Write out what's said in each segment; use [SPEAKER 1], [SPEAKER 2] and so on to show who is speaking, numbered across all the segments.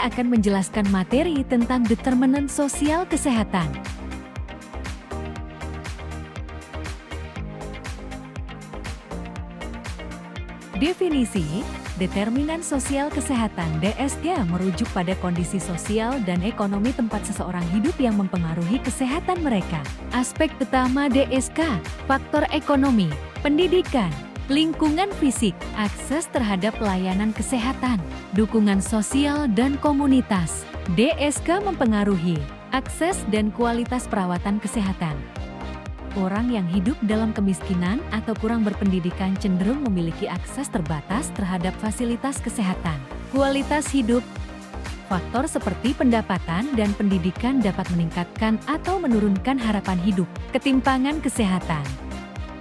[SPEAKER 1] akan menjelaskan materi tentang determinan sosial kesehatan. Definisi, determinan sosial kesehatan (DSK) merujuk pada kondisi sosial dan ekonomi tempat seseorang hidup yang mempengaruhi kesehatan mereka. Aspek utama DSK, faktor ekonomi, pendidikan, lingkungan fisik, akses terhadap layanan kesehatan, dukungan sosial dan komunitas. DSK mempengaruhi akses dan kualitas perawatan kesehatan. Orang yang hidup dalam kemiskinan atau kurang berpendidikan cenderung memiliki akses terbatas terhadap fasilitas kesehatan. Kualitas hidup. Faktor seperti pendapatan dan pendidikan dapat meningkatkan atau menurunkan harapan hidup. Ketimpangan kesehatan.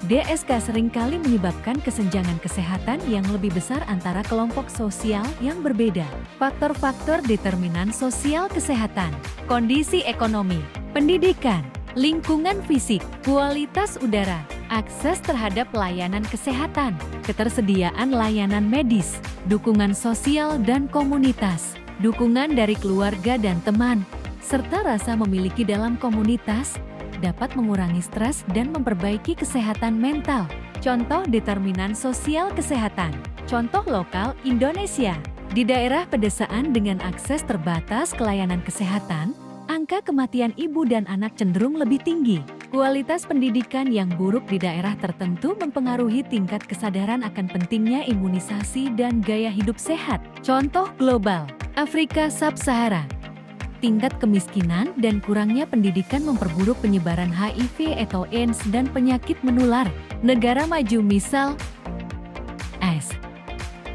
[SPEAKER 1] DSK seringkali menyebabkan kesenjangan kesehatan yang lebih besar antara kelompok sosial yang berbeda. Faktor-faktor determinan sosial kesehatan. Kondisi ekonomi, pendidikan, lingkungan fisik, kualitas udara, akses terhadap layanan kesehatan, ketersediaan layanan medis, dukungan sosial dan komunitas, dukungan dari keluarga dan teman, serta rasa memiliki dalam komunitas, dapat mengurangi stres dan memperbaiki kesehatan mental. Contoh determinan sosial kesehatan. Contoh lokal Indonesia. Di daerah pedesaan dengan akses terbatas ke layanan kesehatan, angka kematian ibu dan anak cenderung lebih tinggi. Kualitas pendidikan yang buruk di daerah tertentu mempengaruhi tingkat kesadaran akan pentingnya imunisasi dan gaya hidup sehat. Contoh global, Afrika Sub-Sahara. Tingkat kemiskinan dan kurangnya pendidikan memperburuk penyebaran HIV atau AIDS dan penyakit menular. Negara maju misal AS.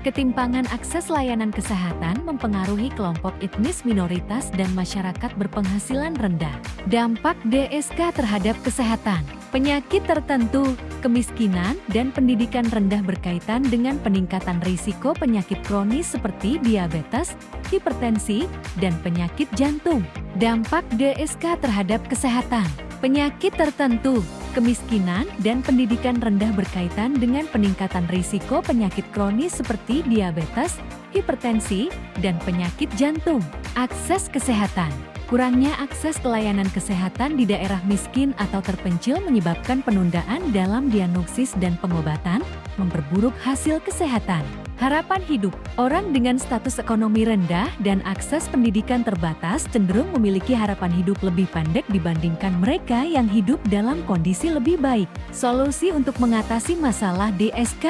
[SPEAKER 1] Ketimpangan akses layanan kesehatan mempengaruhi kelompok etnis minoritas dan masyarakat berpenghasilan rendah. Dampak DSK terhadap kesehatan. Penyakit tertentu, kemiskinan, dan pendidikan rendah berkaitan dengan peningkatan risiko penyakit kronis seperti diabetes, hipertensi, dan penyakit jantung. Dampak DSK terhadap kesehatan. Penyakit tertentu, kemiskinan, dan pendidikan rendah berkaitan dengan peningkatan risiko penyakit kronis seperti diabetes, hipertensi, dan penyakit jantung. Akses kesehatan. Kurangnya akses ke layanan kesehatan di daerah miskin atau terpencil menyebabkan penundaan dalam diagnosis dan pengobatan, memperburuk hasil kesehatan. Harapan hidup. Orang dengan status ekonomi rendah dan akses pendidikan terbatas cenderung memiliki harapan hidup lebih pendek dibandingkan mereka yang hidup dalam kondisi lebih baik. Solusi untuk mengatasi masalah DSK.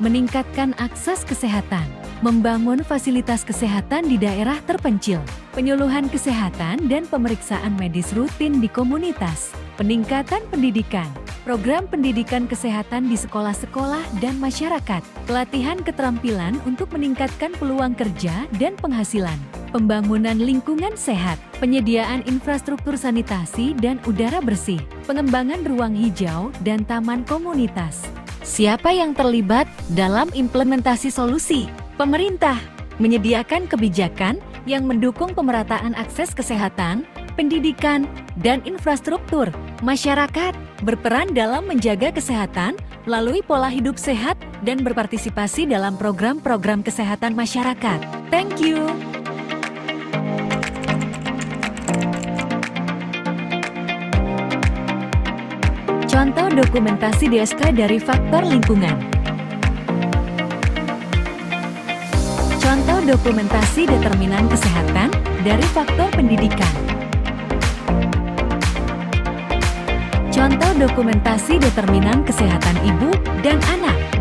[SPEAKER 1] Meningkatkan akses kesehatan, membangun fasilitas kesehatan di daerah terpencil, penyuluhan kesehatan dan pemeriksaan medis rutin di komunitas, peningkatan pendidikan, program pendidikan kesehatan di sekolah-sekolah dan masyarakat, pelatihan keterampilan untuk meningkatkan peluang kerja dan penghasilan, pembangunan lingkungan sehat, penyediaan infrastruktur sanitasi dan udara bersih, pengembangan ruang hijau dan taman komunitas. Siapa yang terlibat dalam implementasi solusi? Pemerintah menyediakan kebijakan yang mendukung pemerataan akses kesehatan, pendidikan, dan infrastruktur. Masyarakat berperan dalam menjaga kesehatan melalui pola hidup sehat dan berpartisipasi dalam program-program kesehatan masyarakat. Thank you. Contoh dokumentasi DSK dari faktor lingkungan. Contoh dokumentasi determinan kesehatan dari faktor pendidikan. Contoh dokumentasi determinan kesehatan ibu dan anak.